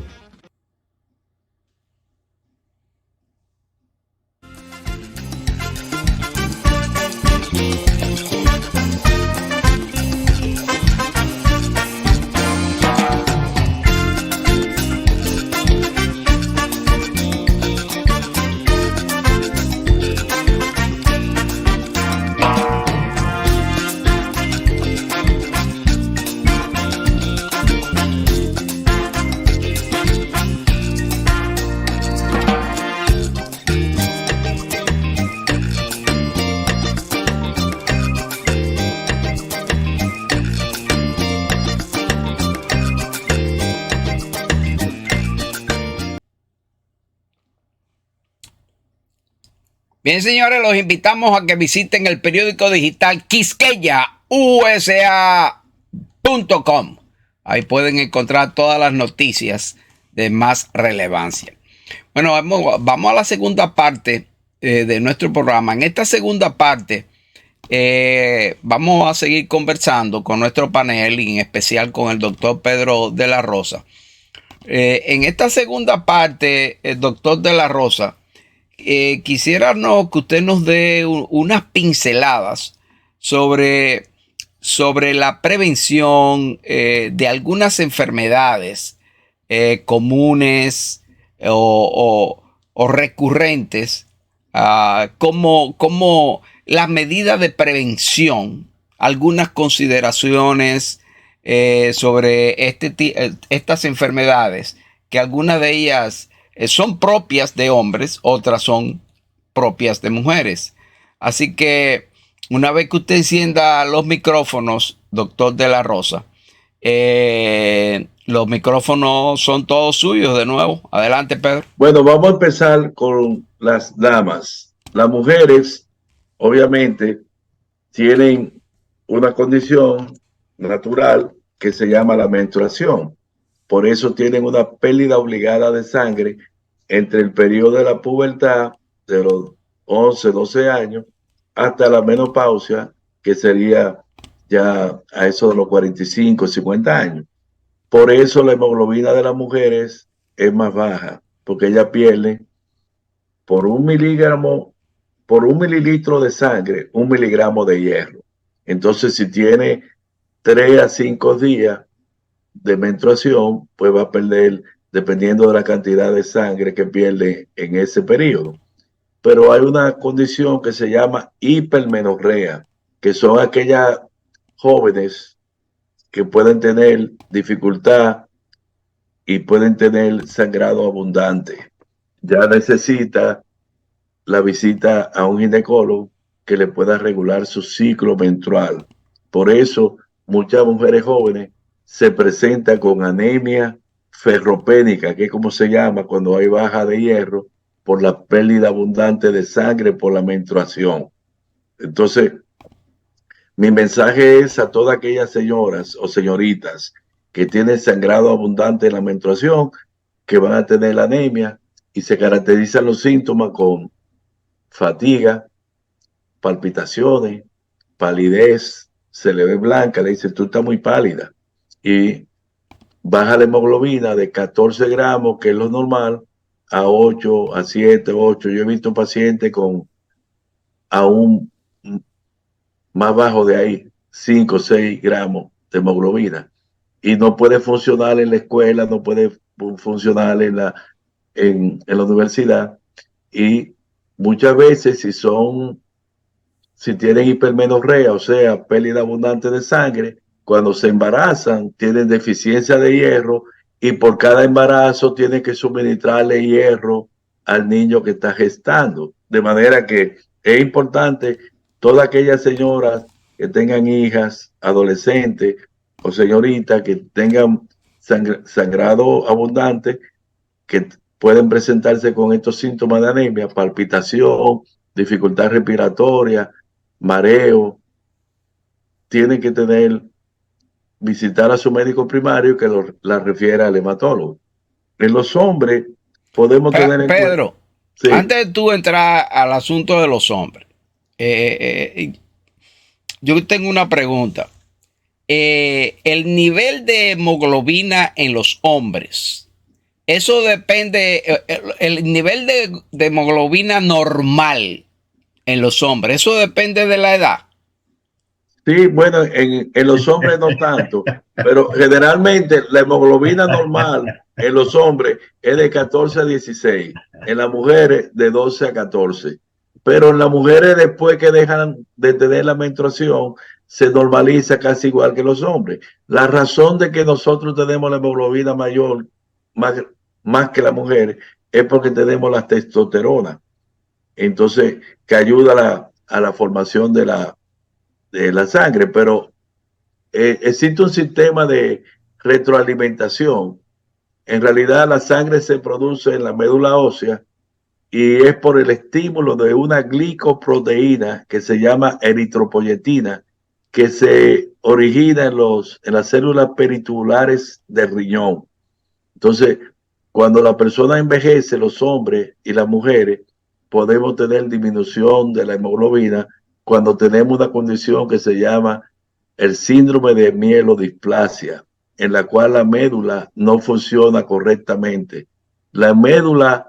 Bien, señores, los invitamos a que visiten el periódico digital QuisqueyaUSA.com. Ahí pueden encontrar todas las noticias de más relevancia. Bueno, vamos a la segunda parte de nuestro programa. En esta segunda parte vamos a seguir conversando con nuestro panel y en especial con el doctor Pedro de la Rosa. En esta segunda parte, el doctor de la Rosa, quisiéramos que usted nos dé unas pinceladas sobre, sobre la prevención de algunas enfermedades comunes o recurrentes, como las medidas de prevención, algunas consideraciones sobre estas enfermedades, que algunas de ellas son propias de hombres, otras son propias de mujeres. Así que una vez que usted encienda los micrófonos, doctor de la Rosa, los micrófonos son todos suyos de nuevo. Adelante, Pedro. Bueno, vamos a empezar con las damas. Las mujeres, obviamente, tienen una condición natural que se llama la menstruación. Por eso tienen una pérdida obligada de sangre entre el periodo de la pubertad, de los 11, 12 años, hasta la menopausia, que sería ya a eso de los 45, 50 años. Por eso la hemoglobina de las mujeres es más baja, porque ellas pierden por un mililitro de sangre, 1 miligramo de hierro. Entonces, si tiene 3 a 5 días de menstruación, pues va a perder, dependiendo de la cantidad de sangre que pierde en ese periodo. Pero hay una condición que se llama hipermenorrea, que son aquellas jóvenes que pueden tener dificultad y pueden tener sangrado abundante. Ya necesita la visita a un ginecólogo que le pueda regular su ciclo menstrual. Por eso, muchas mujeres jóvenes se presentan con anemia ferropénica, que es como se llama cuando hay baja de hierro por la pérdida abundante de sangre por la menstruación. Entonces, mi mensaje es a todas aquellas señoras o señoritas que tienen sangrado abundante en la menstruación, que van a tener anemia, y se caracterizan los síntomas con fatiga, palpitaciones, palidez, se le ve blanca, le dice, tú estás muy pálida, y baja la hemoglobina de 14 gramos, que es lo normal, a 8, a 7, 8. Yo he visto pacientes con aún más bajo de ahí, 5 o 6 gramos de hemoglobina, y no puede funcionar en la escuela, no puede funcionar en la universidad. Y muchas veces, si tienen hipermenorrea, o sea, pérdida abundante de sangre, cuando se embarazan, tienen deficiencia de hierro, y por cada embarazo tienen que suministrarle hierro al niño que está gestando. De manera que es importante, todas aquellas señoras que tengan hijas, adolescentes o señoritas que tengan sangrado abundante, que pueden presentarse con estos síntomas de anemia, palpitación, dificultad respiratoria, mareo, tienen que visitar a su médico primario que la refiera al hematólogo. En los hombres podemos tener en cuenta. Pedro, Sí. antes de tú entrar al asunto de los hombres, yo tengo una pregunta. El nivel de hemoglobina en los hombres, eso depende, el nivel de hemoglobina normal en los hombres, eso depende de la edad. Sí, bueno, en los hombres no tanto, pero generalmente la hemoglobina normal en los hombres es de 14 a 16, en las mujeres de 12 a 14. Pero en las mujeres, después que dejan de tener la menstruación, se normaliza casi igual que los hombres. La razón de que nosotros tenemos la hemoglobina mayor, más que las mujeres, es porque tenemos la testosterona. Entonces, que ayuda a la formación de la sangre, pero existe un sistema de retroalimentación. En realidad, la sangre se produce en la médula ósea y es por el estímulo de una glicoproteína que se llama eritropoyetina, que se origina en las células peritubulares del riñón. Entonces, cuando la persona envejece, los hombres y las mujeres, podemos tener disminución de la hemoglobina cuando tenemos una condición que se llama el síndrome de mielodisplasia, en la cual la médula no funciona correctamente. La médula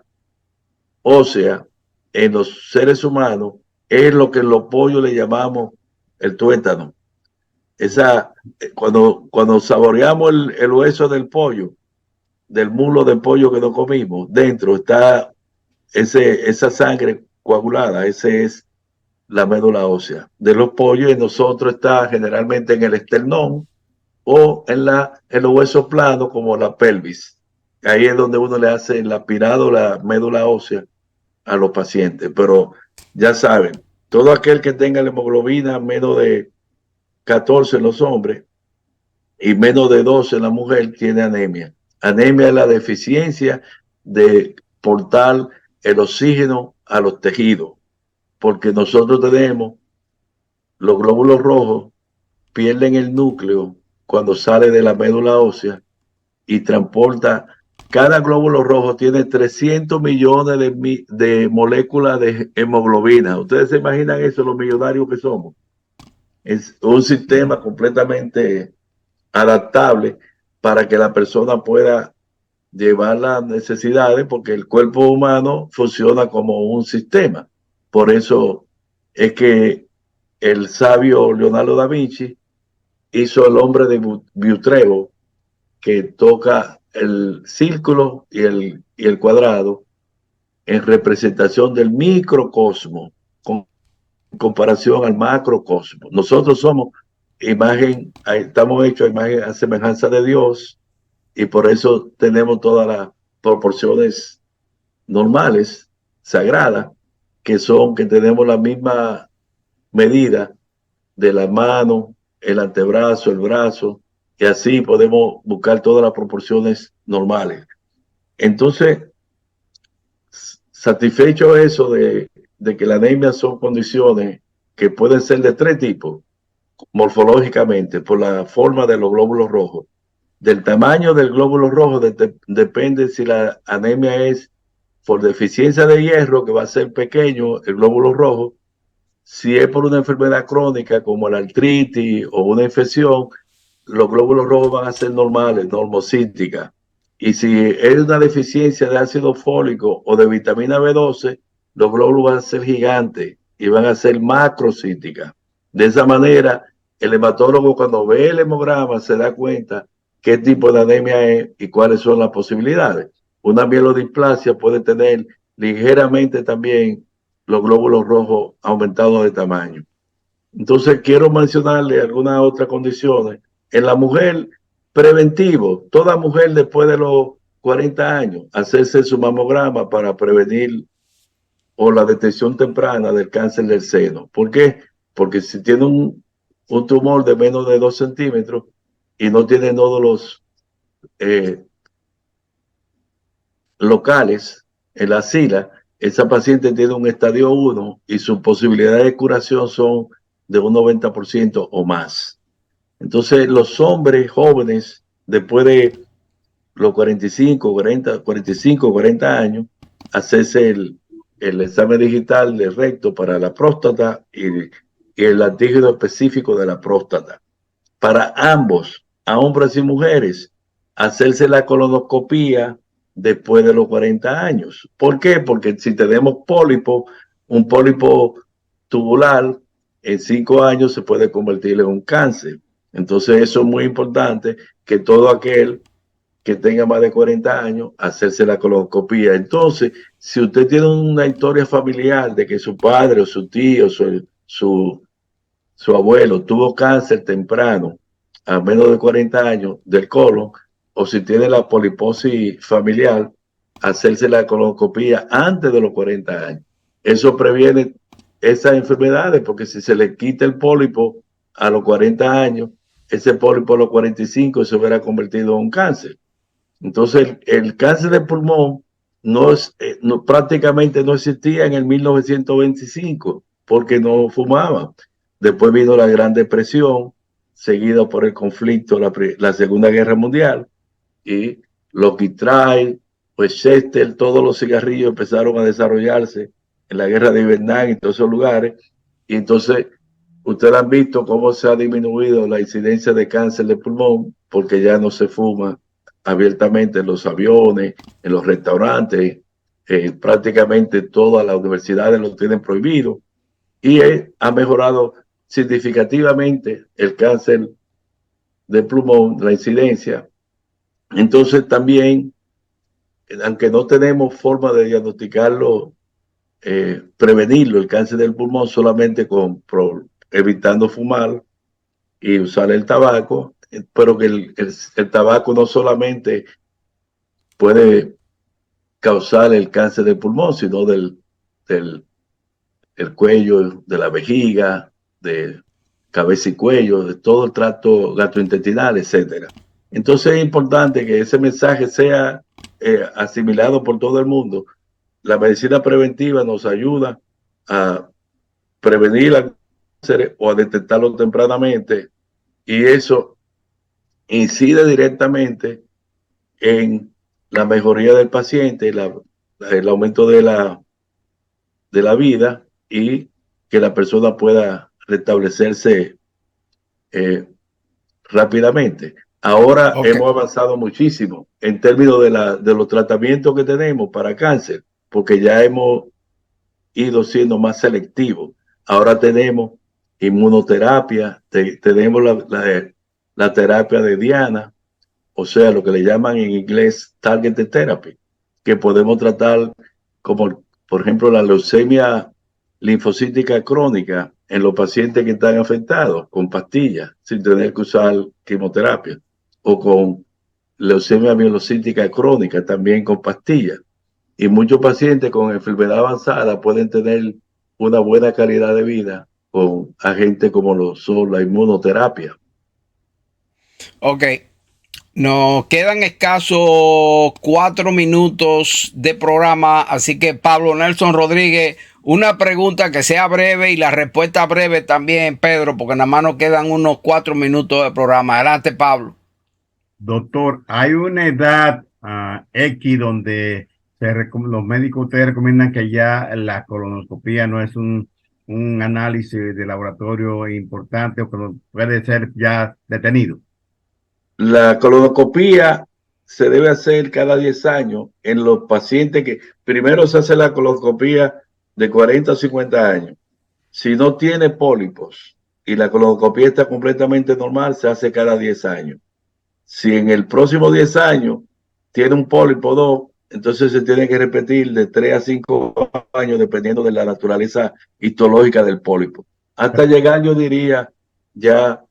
ósea en los seres humanos es lo que en los pollos le llamamos el tuétano. Cuando saboreamos el hueso del pollo, del muslo de pollo que no comimos, dentro está esa sangre coagulada, ese es la médula ósea de los pollos, y nosotros está generalmente en el esternón o en los huesos planos como la pelvis. Ahí es donde uno le hace el aspirado, la médula ósea a los pacientes. Pero ya saben, todo aquel que tenga la hemoglobina menos de 14 en los hombres y menos de 12 en la mujer tiene anemia. Anemia es la deficiencia de portar el oxígeno a los tejidos, porque nosotros tenemos los glóbulos rojos, pierden el núcleo cuando sale de la médula ósea y transporta. Cada glóbulo rojo tiene 300 millones de moléculas de hemoglobina. ¿Ustedes se imaginan eso, los millonarios que somos? Es un sistema completamente adaptable para que la persona pueda llevar las necesidades, porque el cuerpo humano funciona como un sistema. Por eso es que el sabio Leonardo da Vinci hizo el hombre de Butreo, que toca el círculo y el cuadrado en representación del microcosmo con comparación al macrocosmo. Nosotros somos imagen, estamos hechos a imagen, a semejanza de Dios, y por eso tenemos todas las proporciones normales, sagradas, que tenemos la misma medida de la mano, el antebrazo, el brazo, y así podemos buscar todas las proporciones normales. Entonces, satisfecho eso de que la anemia son condiciones que pueden ser de 3 tipos, morfológicamente, por la forma de los glóbulos rojos. Del tamaño del glóbulo rojo depende si la anemia es por deficiencia de hierro, que va a ser pequeño el glóbulo rojo. Si es por una enfermedad crónica como la artritis o una infección, los glóbulos rojos van a ser normales, normocíticas. Y si es una deficiencia de ácido fólico o de vitamina B12, los glóbulos van a ser gigantes y van a ser macrocíticas. De esa manera, el hematólogo, cuando ve el hemograma, se da cuenta qué tipo de anemia es y cuáles son las posibilidades. Una mielodisplasia puede tener ligeramente también los glóbulos rojos aumentados de tamaño. Entonces, quiero mencionarle algunas otras condiciones. En la mujer, preventivo, toda mujer después de los 40 años, hacerse su mamograma para prevenir o la detección temprana del cáncer del seno. ¿Por qué? Porque si tiene un tumor de menos de 2 centímetros y no tiene nódulos locales en la axila, esa paciente tiene un estadio 1 y sus posibilidades de curación son de un 90% o más. Entonces, los hombres jóvenes, después de los 45, 40 años, hacerse el examen digital de recto para la próstata y el antígeno específico de la próstata. Para ambos, a hombres y mujeres, hacerse la colonoscopía después de los 40 años. ¿Por qué? Porque si tenemos pólipo, un pólipo tubular, en 5 años se puede convertir en un cáncer. Entonces eso es muy importante, que todo aquel que tenga más de 40 años, hacerse la colonoscopía. Entonces, si usted tiene una historia familiar de que su padre o su tío, su abuelo tuvo cáncer temprano, a menos de 40 años, del colon, o si tiene la poliposis familiar, hacerse la colonoscopía antes de los 40 años. Eso previene esas enfermedades, porque si se le quita el pólipo a los 40 años, ese pólipo a los 45 se hubiera convertido en un cáncer. Entonces, el cáncer de pulmón prácticamente no existía en el 1925, porque no fumaban. Después vino la Gran Depresión, seguida por el conflicto, la Segunda Guerra Mundial, y Lucky Strike, pues Chester, todos los cigarrillos empezaron a desarrollarse en la Guerra de Vietnam y todos esos lugares. Y entonces, ustedes han visto cómo se ha disminuido la incidencia de cáncer de pulmón, porque ya no se fuma abiertamente en los aviones, en los restaurantes, prácticamente todas las universidades lo tienen prohibido, y ha mejorado significativamente el cáncer de pulmón, la incidencia. Entonces también, aunque no tenemos forma de diagnosticarlo, prevenirlo, el cáncer del pulmón, solamente evitando fumar y usar el tabaco, pero que el tabaco no solamente puede causar el cáncer del pulmón, sino del el cuello, de la vejiga, de cabeza y cuello, de todo el tracto gastrointestinal, etcétera. Entonces es importante que ese mensaje sea asimilado por todo el mundo. La medicina preventiva nos ayuda a prevenir el cáncer o a detectarlo tempranamente, y eso incide directamente en la mejoría del paciente, el aumento de la vida, y que la persona pueda restablecerse rápidamente. Ahora hemos avanzado muchísimo en términos de los tratamientos que tenemos para cáncer, porque ya hemos ido siendo más selectivos. Ahora tenemos inmunoterapia, tenemos la terapia de Diana, o sea, lo que le llaman en inglés targeted therapy, que podemos tratar como, por ejemplo, la leucemia linfocítica crónica en los pacientes que están afectados con pastillas sin tener que usar quimioterapia, o con leucemia mielocítica crónica también con pastillas. Y muchos pacientes con enfermedad avanzada pueden tener una buena calidad de vida con agentes como la inmunoterapia. Ok, nos quedan escasos 4 minutos de programa, así que Pablo Nelson Rodríguez, una pregunta que sea breve y la respuesta breve también, Pedro, porque nada más nos quedan unos 4 minutos de programa. Adelante, Pablo. Doctor, hay una edad X donde los médicos ustedes recomiendan que ya la colonoscopia no es un análisis de laboratorio importante, o que puede ser ya detenido. La colonoscopia se debe hacer cada 10 años en los pacientes que primero se hace la colonoscopia de 40 a 50 años. Si no tiene pólipos y la colonoscopia está completamente normal, se hace cada 10 años. Si en el próximo 10 años tiene un pólipo o dos, entonces se tiene que repetir de 3 a 5 años, dependiendo de la naturaleza histológica del pólipo. Hasta llegar, yo diría, ya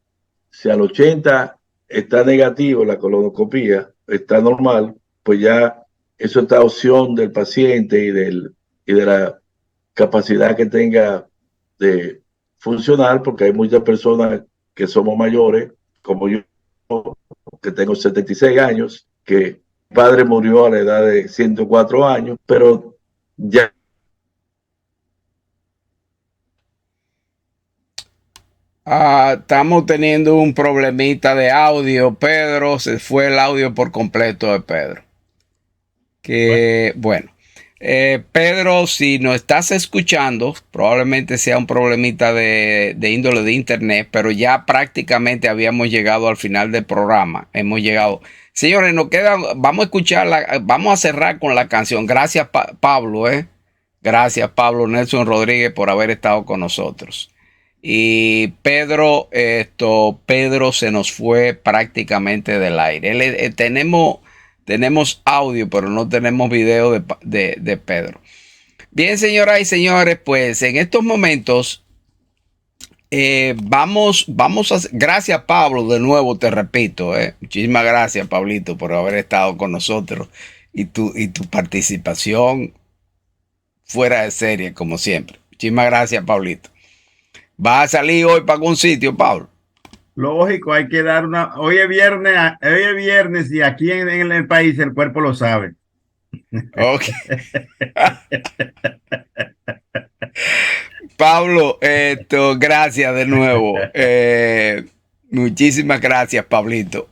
si al 80 está negativo la colonoscopia, está normal, pues ya eso está a opción del paciente y de la capacidad que tenga de funcionar, porque hay muchas personas que somos mayores, como yo, que tengo 76 años, que mi padre murió a la edad de 104 años, pero ya. Estamos teniendo un problemita de audio, Pedro. Se fue el audio por completo de Pedro. Bueno. Pedro, si nos estás escuchando, probablemente sea un problemita de índole de internet, pero ya prácticamente habíamos llegado al final del programa. Hemos llegado. Señores, nos queda, vamos a escuchar, vamos a cerrar con la canción. Gracias, Pablo, Gracias, Pablo Nelson Rodríguez, por haber estado con nosotros. Y Pedro, Pedro se nos fue prácticamente del aire. Tenemos audio, pero no tenemos video de Pedro. Bien, señoras y señores, pues en estos momentos vamos a... Gracias, Pablo, de nuevo te repito. Muchísimas gracias, Pablito, por haber estado con nosotros y tu participación fuera de serie, como siempre. Muchísimas gracias, Pablito. ¿Vas a salir hoy para algún sitio, Pablo? Lógico, hay que dar una... Hoy es viernes y aquí en el país el cuerpo lo sabe. Ok. Pablo, gracias de nuevo. Muchísimas gracias, Pablito.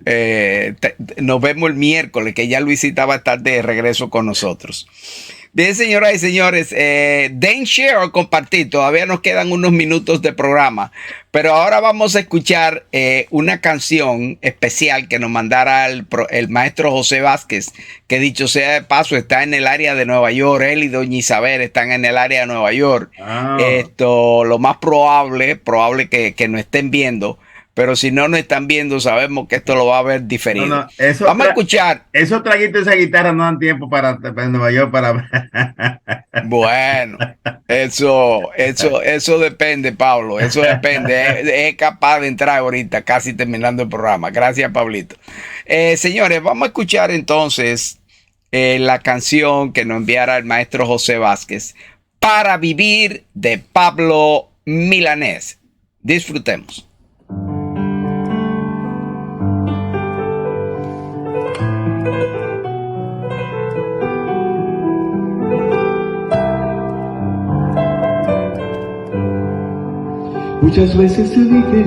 Nos vemos el miércoles, que ya Luisita va a estar de regreso con nosotros. Bien, señoras y señores, den share o compartir. Todavía nos quedan unos minutos de programa, pero ahora vamos a escuchar una canción especial que nos mandara el maestro José Vázquez, que dicho sea de paso está en el área de Nueva York. Él y doña Isabel están en el área de Nueva York. Lo más probable que nos estén viendo. Pero si no nos están viendo, sabemos que esto lo va a ver diferido. Vamos a escuchar. Esos traguitos de esa guitarra no dan tiempo para Nueva York para. Bueno, eso depende, Pablo. Eso depende. Es capaz de entrar ahorita, casi terminando el programa. Gracias, Pablito. Señores, vamos a escuchar entonces la canción que nos enviara el maestro José Vázquez, Para Vivir, de Pablo Milanés. Disfrutemos. Muchas veces te dije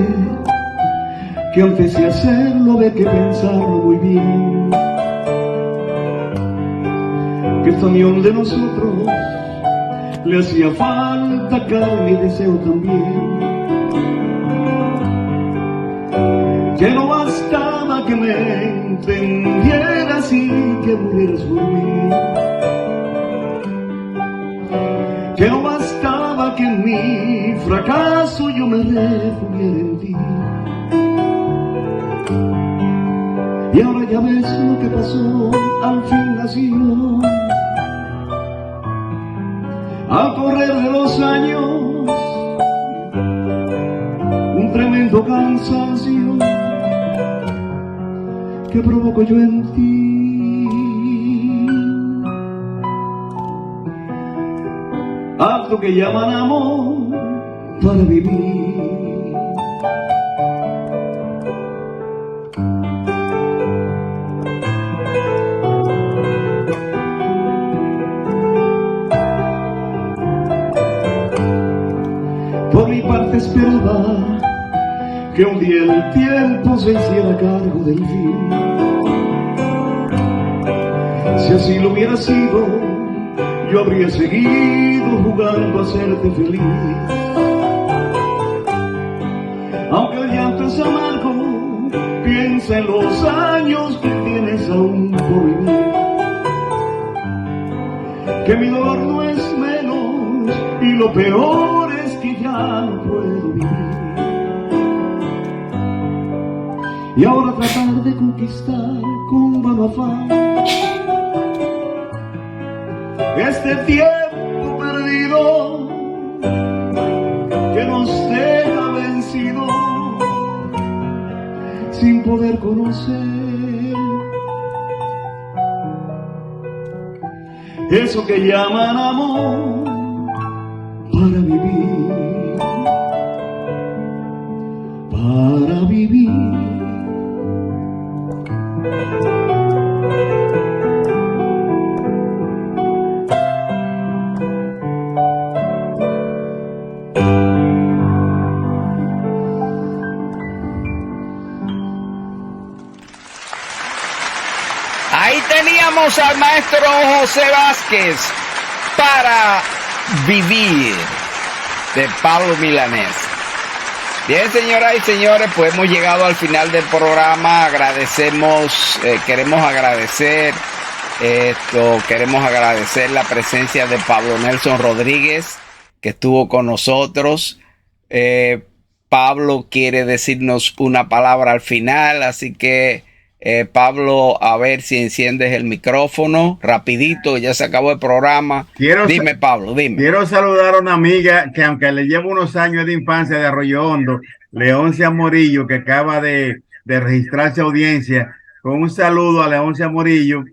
que antes de hacerlo había que pensarlo muy bien, que esta unión de nosotros le hacía falta carne y deseo también, que no bastaba que me entendieras y que murieras por mí, que no bastaba que en mi fracaso yo me refugiara en ti. Y ahora ya ves lo que pasó, al fin nació. Al correr de los años, un tremendo cansancio que provoco yo en ti. Acto que llaman amor para vivir. Por mi parte esperaba que un día el tiempo se hiciera cargo del fin. Si así lo hubiera sido, yo habría seguido jugando a hacerte feliz. Aunque el llanto es amargo, piensa en los años que tienes aún por vivir. Que mi dolor no es menos y lo peor es que ya no puedo vivir. Y ahora tratar de conquistar con vano afán este tiempo perdido que nos deja vencido sin poder conocer eso que llaman amor para vivir, para vivir. Ahí teníamos al maestro José Vázquez, Para Vivir, de Pablo Milanés. Bien, señoras y señores, pues hemos llegado al final del programa. Queremos agradecer la presencia de Pablo Nelson Rodríguez, que estuvo con nosotros. Pablo quiere decirnos una palabra al final, así que Pablo, a ver si enciendes el micrófono rapidito, ya se acabó el programa. Dime, Pablo, dime. Quiero saludar a una amiga que, aunque le llevo unos años de infancia, de Arroyo Hondo, Leoncia Morillo, que acaba de registrarse audiencia. Con un saludo a Leoncia Morillo,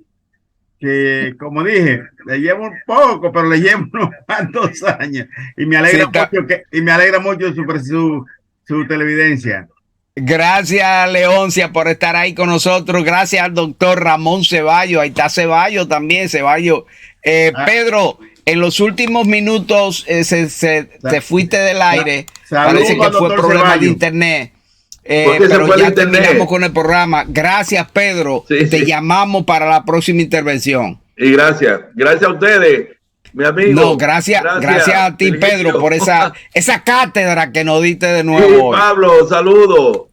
que, como dije, le llevo un poco, pero le llevo unos cuantos años y me alegra mucho su televidencia. Gracias, Leoncia, por estar ahí con nosotros. Gracias al doctor Ramón Ceballos. Ahí está Ceballos también, Ceballos. Pedro, en los últimos minutos te fuiste del aire. Parece que fue problema Ceballos de internet. Pero ya terminamos con el programa. Gracias, Pedro. Te llamamos para la próxima intervención. Y gracias a ustedes. mi amigo. No, gracias a ti, Virgilio. Pedro, por esa cátedra que nos diste de Sí, nuevo hoy. Pablo, saludo.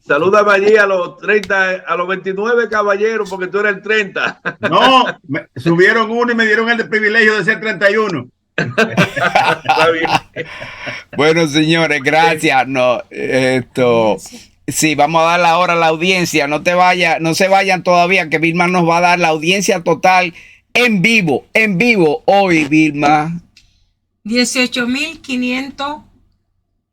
Salúdame allí a los 30, a los 29 caballeros, porque tú eres el 30. No, subieron uno y me dieron el privilegio de ser 31. Está bien. Bueno, señores, gracias. No, sí, vamos a dar la hora a la audiencia. No se vayan todavía, que Vilma nos va a dar la audiencia total en vivo hoy, Vilma. 18.500.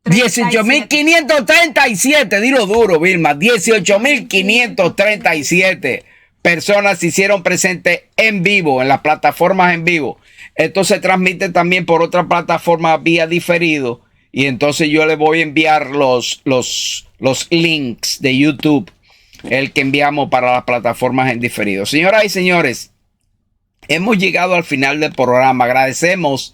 18.537, dilo duro, Vilma. 18.537 personas se hicieron presentes en vivo, en las plataformas en vivo. Esto se transmite también por otra plataforma vía diferido. Y entonces yo le voy a enviar los links de YouTube, el que enviamos para las plataformas en diferido. Señoras y señores, hemos llegado al final del programa. Agradecemos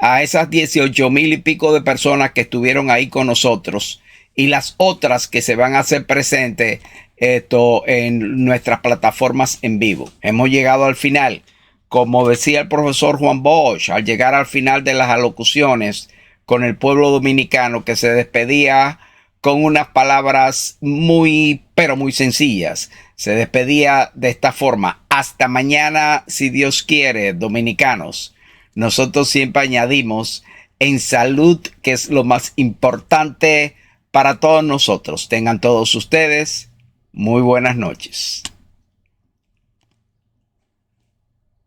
a esas 18,000 y pico de personas que estuvieron ahí con nosotros y las otras que se van a hacer presentes en nuestras plataformas en vivo. Hemos llegado al final. Como decía el profesor Juan Bosch, al llegar al final de las alocuciones con el pueblo dominicano, que se despedía con unas palabras muy, pero muy sencillas. Se despedía de esta forma: hasta mañana, si Dios quiere, dominicanos. Nosotros siempre añadimos en salud, que es lo más importante para todos nosotros. Tengan todos ustedes muy buenas noches.